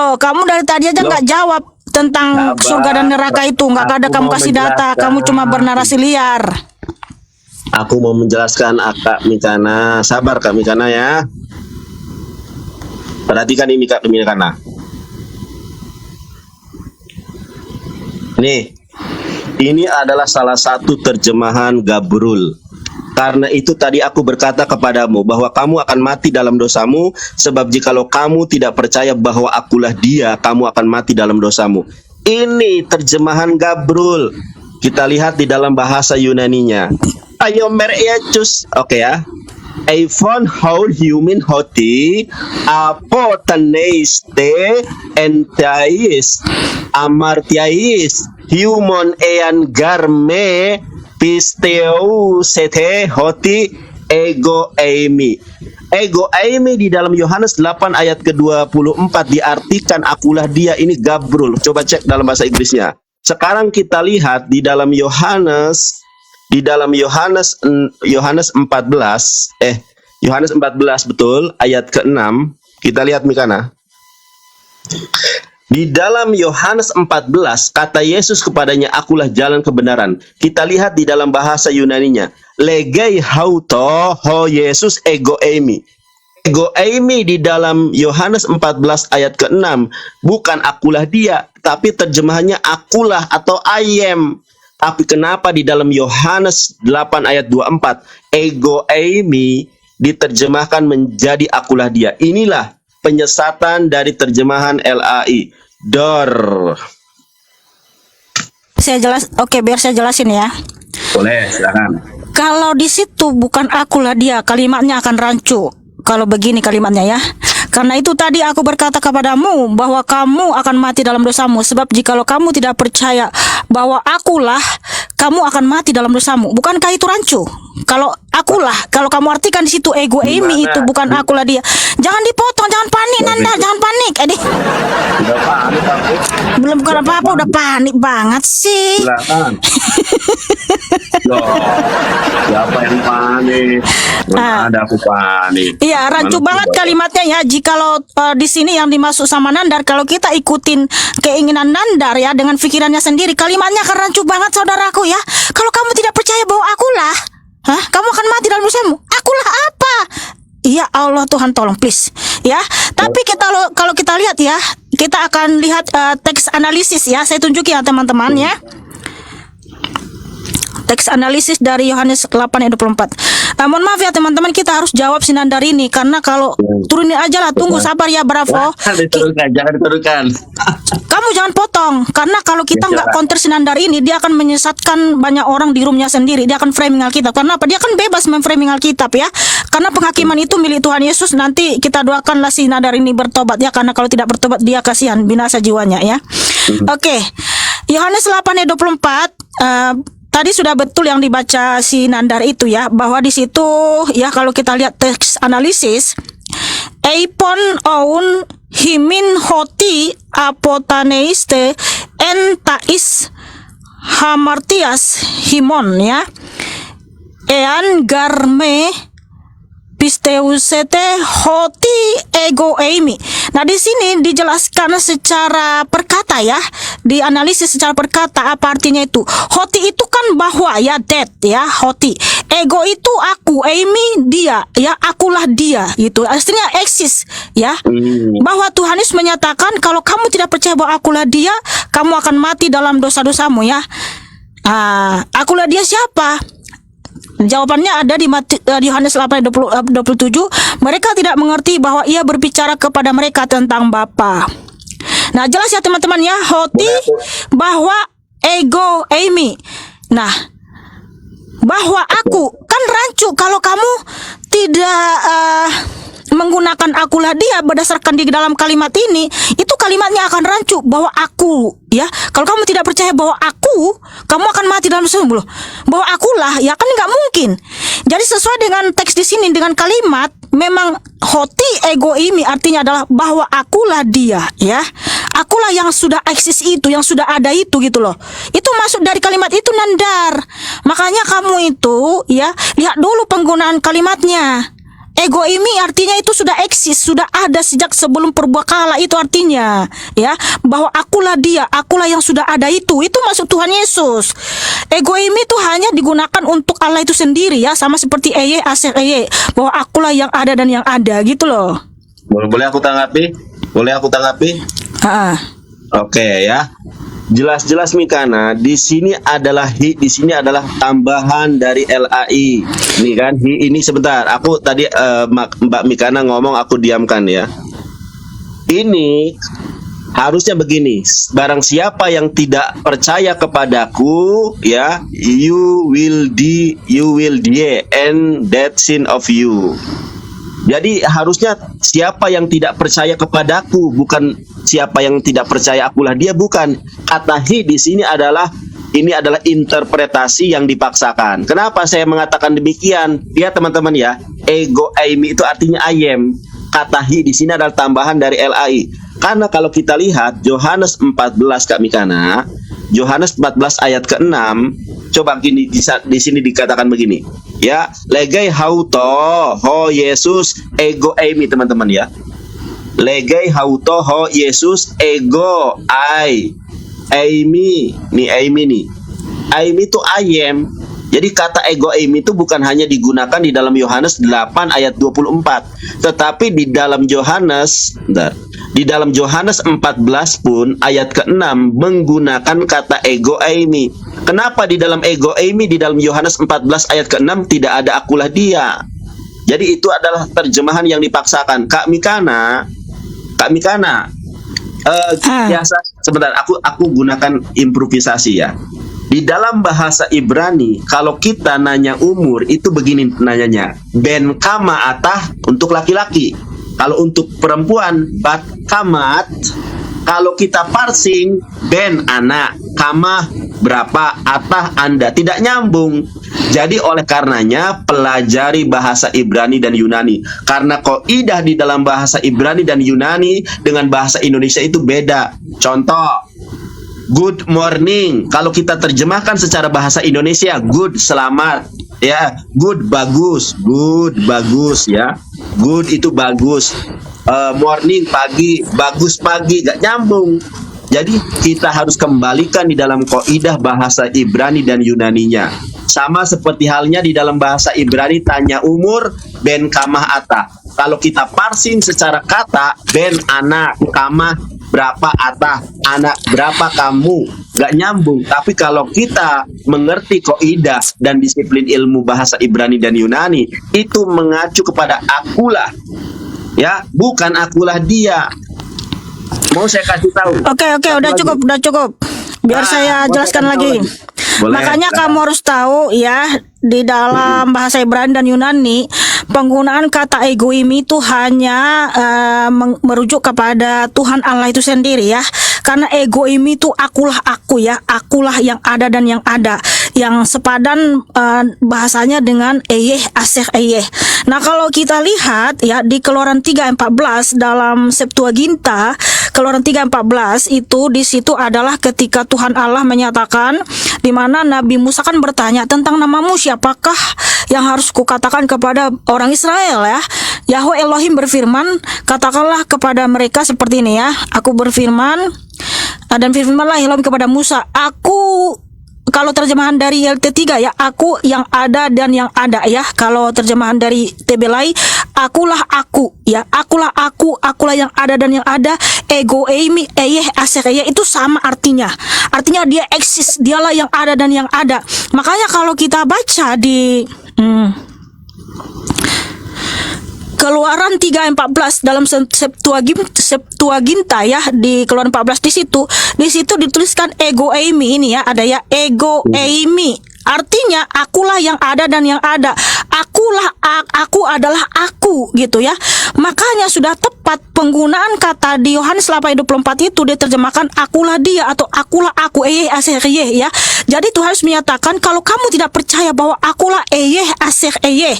Loh, kamu dari tadi aja Loh. nggak jawab tentang Sabar. surga dan neraka itu. Nggak ada Aku kamu mau kasih data. menjelaskan. Kamu cuma bernarasi liar. Aku mau menjelaskan Kak Mikana. Sabar Kak Mikana ya. Perhatikan ini Kak Mikana. Nih, ini adalah salah satu terjemahan Gabrul. Karena itu tadi aku berkata kepadamu bahwa kamu akan mati dalam dosamu, sebab jikalau kamu tidak percaya bahwa akulah dia, kamu akan mati dalam dosamu. Ini terjemahan Gabrul. Kita lihat di dalam bahasa Yunaninya. Ayo merecius. Oke ya. Eifon haul human hoti apotaneiste entais amartiais human ean garme pisteu sete hoti ego eimi. Ego eimi di dalam Yohanes 8 ayat ke-24 diartikan akulah dia. Ini Gabrul. Coba cek dalam bahasa Inggrisnya. Sekarang kita lihat di dalam Yohanes 14 Yohanes 14 betul ayat ke-6. Kita lihat Mikana. Di dalam Yohanes 14 kata Yesus kepadanya, akulah jalan kebenaran. Kita lihat di dalam bahasa Yunaninya, legei hauto ho Yesus ego eimi. Ego eimi di dalam Yohanes 14 ayat ke-6 bukan akulah dia, tapi terjemahannya akulah atau I am. Tapi kenapa di dalam Yohanes 8 ayat 24 ego eimi diterjemahkan menjadi akulah dia? Inilah penyesatan dari terjemahan LAI. Dor. Biar saya jelasin ya. Boleh, silakan. Kalau di situ bukan akulah dia, kalimatnya akan rancu. Kalau begini kalimatnya ya. Karena itu tadi aku berkata kepadamu bahwa kamu akan mati dalam dosamu. Sebab jikalau kamu tidak percaya bahwa akulah, kamu akan mati dalam dosamu. Bukankah itu rancu? Kalau akulah, kalau kamu artikan di situ ego eimi itu bukan akulah dia. Jangan dipotong, jangan panik Nanda, jangan panik. Udah panik aku. Belum bukan apa-apa udah panik banget sih. Silakan. Loh, siapa yang panik? Mana ada aku panik. Iya, rancu banget kalimatnya ya. Jikalau di sini yang dimaksud sama Nandar, kalau kita ikutin keinginan Nandar ya dengan pikirannya sendiri, kalimatnya akan rancu banget saudaraku ya. Kalau kamu tidak percaya bahwa akulah, kamu akan mati dalam dosamu. Akulah apa? Ya Allah Tuhan tolong please ya. Tapi kalau kita lihat ya, kita akan lihat teks analisis ya. Saya tunjukin ya teman-teman ya. Teks analisis dari Yohanes 8 ayat 24. Mohon maaf ya teman-teman, kita harus jawab si Nandar ini. Karena kalau turunin aja lah, tunggu sabar ya Bravo. Jangan diturunkan. Kamu jangan potong. Karena kalau kita nggak counter si Nandar ini, dia akan menyesatkan banyak orang di roomnya sendiri. Dia akan framing Alkitab. Karena apa? Dia kan bebas memframing Alkitab ya. Karena penghakiman itu milik Tuhan Yesus. Nanti kita doakanlah si Nandar ini bertobat ya. Karena kalau tidak bertobat dia kasihan, binasa jiwanya ya. Oke. Yohanes 8 ayat 24. Tadi sudah betul yang dibaca si Nandar itu ya, bahwa di situ ya kalau kita lihat teks analisis, eipon oun himin hoti apotaneiste entais hamartias himon ya, ean garme pisteusete hoti ego eimi. Nah di sini dijelaskan secara perkata ya, dianalisis secara perkata apa artinya itu. Hoti itu kan bahwa ya, that ya, hoti. Ego itu aku, eimi dia ya, akulah dia gitu. Artinya eksis ya. Bahwa Tuhan Yesus menyatakan kalau kamu tidak percaya bahwa akulah dia, kamu akan mati dalam dosa-dosamu ya. Akulah dia siapa? Jawabannya ada di Yohanes 8 ayat 27. Mereka tidak mengerti bahwa ia berbicara kepada mereka tentang Bapa. Nah jelas ya teman-teman ya, hoti bahwa ego eimi. Nah bahwa aku kan rancu kalau kamu tidak menggunakan akulah dia berdasarkan di dalam kalimat ini, itu kalimatnya akan rancu bahwa aku ya. Kalau kamu tidak percaya bahwa aku, kamu akan mati dalam dosamu. Bahwa akulah ya kan nggak mungkin. Jadi sesuai dengan teks di sini dengan kalimat memang hoti ego ini artinya adalah bahwa akulah dia ya. Akulah yang sudah eksis itu, yang sudah ada itu gitu loh. Itu masuk dari kalimat itu Nandar. Makanya kamu itu ya lihat dulu penggunaan kalimatnya. ego ini artinya itu sudah eksis, sudah ada sejak sebelum purbakala, itu artinya ya bahwa akulah dia, akulah yang sudah ada itu maksud Tuhan Yesus. Ego ini itu hanya digunakan untuk Allah itu sendiri ya, sama seperti eye asek eye, bahwa akulah yang ada dan yang ada gitu loh. Boleh aku tanggapi? Boleh aku tanggapi? Oke ya. Jelas-jelas Mikana, di sini adalah di sini adalah tambahan dari LAI. Nih kan, ini sebentar. Aku tadi Mbak Mikana ngomong, aku diamkan ya. Ini harusnya begini. Barang siapa yang tidak percaya kepadaku, ya, you will die and that sin of you. Jadi harusnya siapa yang tidak percaya kepadaku, bukan siapa yang tidak percaya akulah dia, bukan. Kata he di sini ini adalah interpretasi yang dipaksakan. Kenapa saya mengatakan demikian? Ya teman-teman ya, ego eimi itu artinya I am. Kata he di sini adalah tambahan dari LAI. Karena kalau kita lihat Yohanes 14 Kak Mikana, Yohanes 14 ayat ke-6, coba gini di sini dikatakan begini. Ya, legai hauto ho Yesus ego eimi teman-teman ya. Legai hauto ho Yesus ego I. Eimi nih. Eimi itu I am. Jadi kata ego eimi itu bukan hanya digunakan di dalam Yohanes 8 ayat 24, tetapi di dalam Yohanes 14 pun ayat ke-6 menggunakan kata ego eimi. Kenapa di dalam ego eimi di dalam Yohanes 14 ayat ke-6 tidak ada akulah dia? Jadi itu adalah terjemahan yang dipaksakan. Kak Mikana, biasa sebentar, aku gunakan improvisasi ya. Di dalam bahasa Ibrani, kalau kita nanya umur itu begini nanyanya, ben kama atah untuk laki-laki. Kalau untuk perempuan, bat kamat. Kalau kita parsing, ben anak, kama berapa, atah anda. Tidak nyambung. Jadi oleh karenanya pelajari bahasa Ibrani dan Yunani. Karena kaidah di dalam bahasa Ibrani dan Yunani dengan bahasa Indonesia itu beda. Contoh, good morning. Kalau kita terjemahkan secara bahasa Indonesia, good selamat, ya. Good bagus ya. Good itu bagus. Morning pagi, bagus pagi, gak nyambung. Jadi kita harus kembalikan di dalam kaidah bahasa Ibrani dan Yunaninya. Sama seperti halnya di dalam bahasa Ibrani tanya umur, ben kamah ata. Kalau kita parsing secara kata, ben anak, kamah berapa atah, anak berapa kamu, gak nyambung. Tapi kalau kita mengerti kaidah dan disiplin ilmu bahasa Ibrani dan Yunani, itu mengacu kepada akulah, ya, bukan akulah dia. Mau saya kasih tahu? Oke, udah cukup. Biar saya jelaskan lagi. Boleh. Makanya kamu harus tahu ya, di dalam bahasa Ibrani dan Yunani penggunaan kata egoimi itu hanya merujuk kepada Tuhan Allah itu sendiri ya. Karena egoimi itu akulah aku ya, akulah yang ada dan yang ada, yang sepadan bahasanya dengan eyeh aseh eyeh. Nah kalau kita lihat ya di Keluaran 3:14 dalam Septuaginta, Keluaran 3:14 itu di situ adalah ketika Tuhan Allah menyatakan, di mana Nabi Musa kan bertanya tentang namamu siapakah yang harus kukatakan kepada orang Israel ya. Yahweh Elohim berfirman, katakanlah kepada mereka seperti ini ya. Aku berfirman, dan firmanlah Elohim kepada Musa, aku, kalau terjemahan dari LT3 ya, aku yang ada dan yang ada ya. Kalau terjemahan dari TB-Lay, akulah aku ya, akulah aku, akulah yang ada dan yang ada. Ego eimi eyeh aseh eyeh itu sama artinya. Artinya dia eksis, dialah yang ada dan yang ada. Makanya kalau kita baca di Keluaran 3:14 dalam Septuaginta ya, di Keluaran 14 di situ dituliskan ego eimi ini ya, ada ya ego eimi. Artinya akulah yang ada dan yang ada. Aku adalah aku gitu ya. Makanya sudah tepat penggunaan kata di Yohanes 8:24 itu diterjemahkan akulah dia atau akulah aku eyeh aseh eyeh ya. Jadi Tuhan harus menyatakan kalau kamu tidak percaya bahwa akulah eyeh aseh eyeh,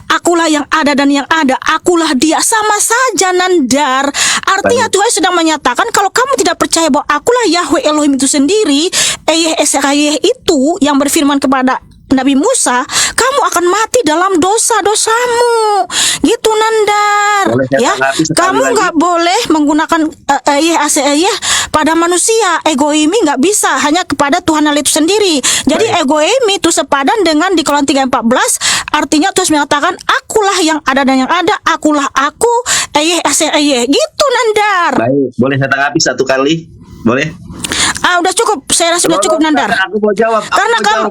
akulah yang ada dan yang ada, akulah dia, sama saja nandar. Artinya Tuhan sedang menyatakan kalau kamu tidak percaya bahwa akulah Yahweh Elohim itu sendiri, eyeh aseh eyeh itu yang berfirman kepada Nabi Musa, kamu akan mati dalam dosa-dosamu. Gitu Nandar. Boleh saya Ya, tanggapi sekali kamu lagi? nggak boleh menggunakan pada manusia. Egoimi nggak bisa, hanya kepada Tuhan Allah itu sendiri. Jadi egoimi itu sepadan dengan di Kolon 3:14, artinya terus mengatakan akulah yang ada dan yang ada, akulah aku, gitu Nandar. Baik, boleh saya tanggapi satu kali? Boleh? Udah cukup, saya rasa sudah cukup Nandar. Aku mau jawab. Karena kamu,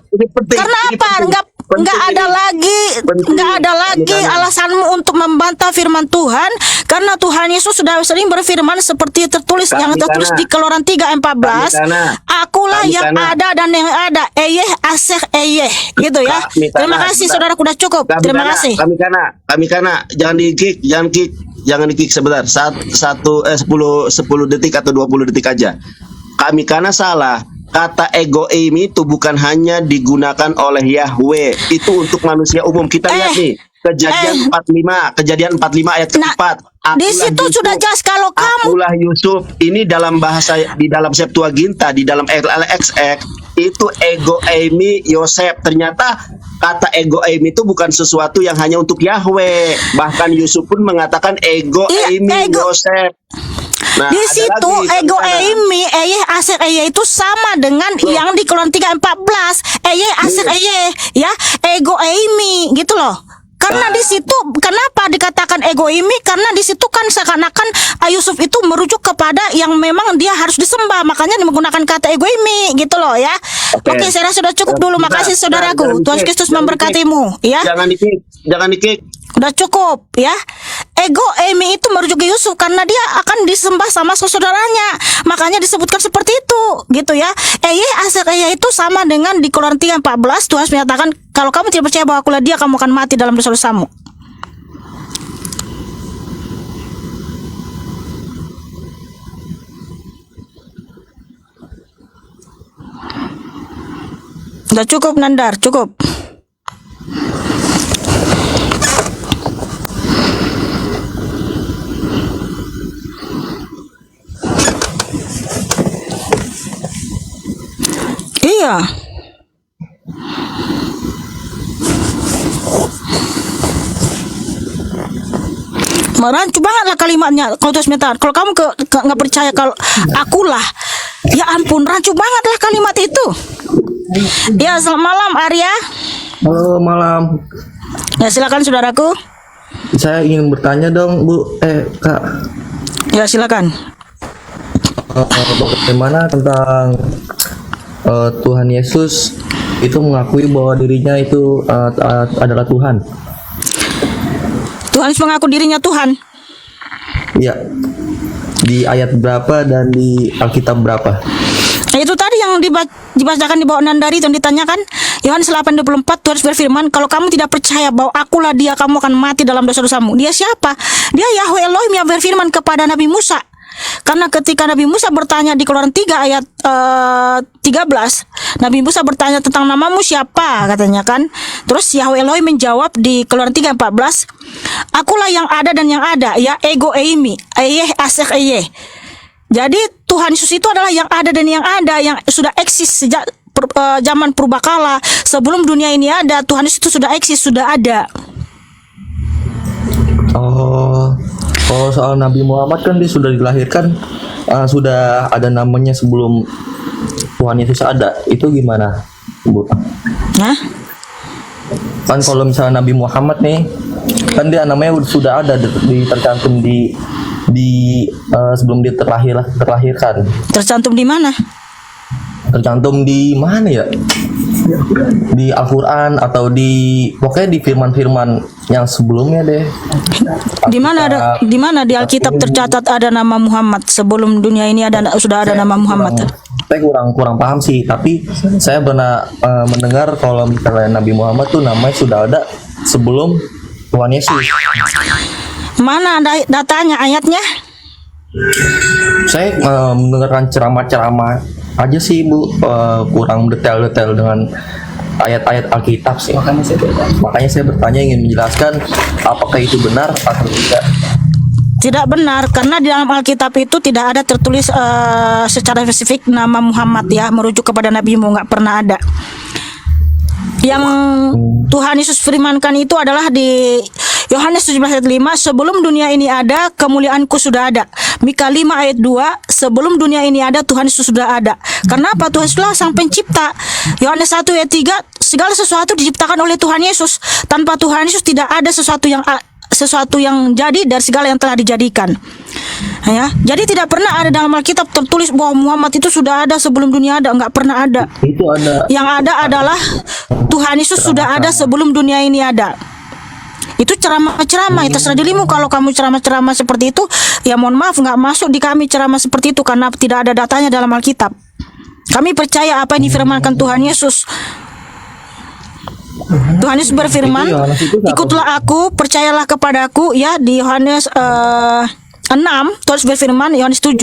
karena apa? Nggak ada lagi alasanmu untuk membantah firman Tuhan, karena Tuhan Yesus sudah sering berfirman seperti tertulis yang tertulis di Keluaran 3:14, akulah yang ada dan yang ada, gitu ya. Terima kasih saudaraku, udah cukup. Terima kasih. Kami karena jangan di-kick sebentar. 10 detik atau 20 detik aja. Kami karena salah. Kata egoimi itu bukan hanya digunakan oleh Yahweh, itu untuk manusia umum. Kita lihat nih Kejadian 45 ayat ke-4. Di situ sudah jelas kalau kamu Akulah Yusuf. Ini dalam bahasa di dalam Septuaginta, di dalam LXX itu egoimi Yosef. Ternyata kata egoimi itu bukan sesuatu yang hanya untuk Yahweh. Bahkan Yusuf pun mengatakan egoimi Yosef. Nah, di situ egoimi itu sama dengan yang di Keluaran 3:14 ya, egoimi gitu loh. Karena di situ kenapa dikatakan egoimi? Karena di situ kan seakan-akan Yusuf itu merujuk kepada yang memang dia harus disembah, makanya menggunakan kata egoimi gitu loh ya. Oke, saya rasa sudah cukup dulu. Makasih saudaraku. Tuhan Kristus memberkatimu ya. Jangan dikik. Udah cukup ya. Egoimi itu merujuk ke Yusuf karena dia akan disembah sama saudaranya. Makanya disebutkan seperti itu gitu ya. Itu sama dengan di Keluaran 3:14 Tuhan menyatakan kalau kamu tidak percaya bahwa akulah dia, kamu akan mati dalam dosa-dosamu. Udah cukup Nandar, cukup. Iya. Merancu banget lah kalimatnya. Kalau terus minta, kalau kamu nggak percaya kalau akulah, ya ampun, rancu banget lah kalimat itu. Ya, selamat malam Arya. Halo, malam. Ya, silakan saudaraku. Saya ingin bertanya dong, Bu. Kak. Ya, silakan. Bagaimana tentang Tuhan Yesus itu mengakui bahwa dirinya itu adalah Tuhan? Tuhan mengaku dirinya Tuhan. Iya. Di ayat berapa dan di Alkitab berapa? Nah, itu tadi yang dibacakan di bawah Nandari yang ditanyakan. Yohanes 8:24, Tuhan berfirman, kalau kamu tidak percaya bahwa akulah dia, kamu akan mati dalam dosa-dosamu. Dia siapa? Dia Yahweh Elohim yang berfirman kepada Nabi Musa. Karena ketika Nabi Musa bertanya di Keluaran 3 ayat 13, Nabi Musa bertanya tentang namamu siapa, katanya kan. Terus Yahweh Elohim menjawab di Keluaran 3:14, akulah yang ada dan yang ada, ya egoimi, Jadi Tuhan Yesus itu adalah yang ada dan yang ada, yang sudah eksis sejak zaman purbakala. Sebelum dunia ini ada, Tuhan Yesus itu sudah eksis, sudah ada. Kalau soal Nabi Muhammad kan dia sudah dilahirkan, sudah ada namanya sebelum Tuhan Yesus ada. Itu gimana, Bu? Nah, Kan kalau misalnya Nabi Muhammad nih, kan dia namanya sudah ada tercantum di sebelum dia terlahirkan. tercantum di mana? Tercantum di mana ya? Di Al-Quran atau pokoknya di firman-firman yang sebelumnya deh. Di mana di Alkitab tercatat ada nama Muhammad sebelum dunia ini sudah ada nama Muhammad? Saya kurang paham sih, tapi saya pernah mendengar kalau misalnya Nabi Muhammad tuh namanya sudah ada sebelum Tuhan Yesus. Mana ada datanya, ayatnya? Saya mendengarkan ceramah-ceramah aja sih, Bu, kurang detail-detail dengan ayat-ayat Alkitab sih. Makanya saya bertanya, ingin menjelaskan apakah itu benar atau tidak. Tidak benar, karena di dalam Alkitab itu tidak ada tertulis secara spesifik nama Muhammad ya, merujuk kepada Nabi Muhammad, nggak pernah ada. Yang Tuhan Yesus firmankan itu adalah di Yohanes 17 ayat 5, sebelum dunia ini ada, kemuliaanku sudah ada. Mika 5 ayat 2, sebelum dunia ini ada, Tuhan Yesus sudah ada. Kenapa? Tuhan Yesuslah sang pencipta. Yohanes 1 ayat 3, segala sesuatu diciptakan oleh Tuhan Yesus. Tanpa Tuhan Yesus tidak ada sesuatu yang jadi dari segala yang telah dijadikan. Ya, jadi tidak pernah ada dalam Alkitab tertulis bahwa Muhammad itu sudah ada sebelum dunia ada, enggak pernah ada. Itu ada. Yang ada adalah Tuhan Yesus sudah ada sebelum dunia ini ada. Itu ceramah-ceramah, terserah dirimu. Kalau kamu ceramah-ceramah seperti itu, ya mohon maaf, nggak masuk di kami ceramah seperti itu karena tidak ada datanya dalam Alkitab. Kami percaya apa yang difirmankan Tuhan Yesus. Tuhan Yesus berfirman, ikutlah aku, percayalah kepadaku, ya, di Yohanes 6, Tuhan berfirman, Yohanes 7,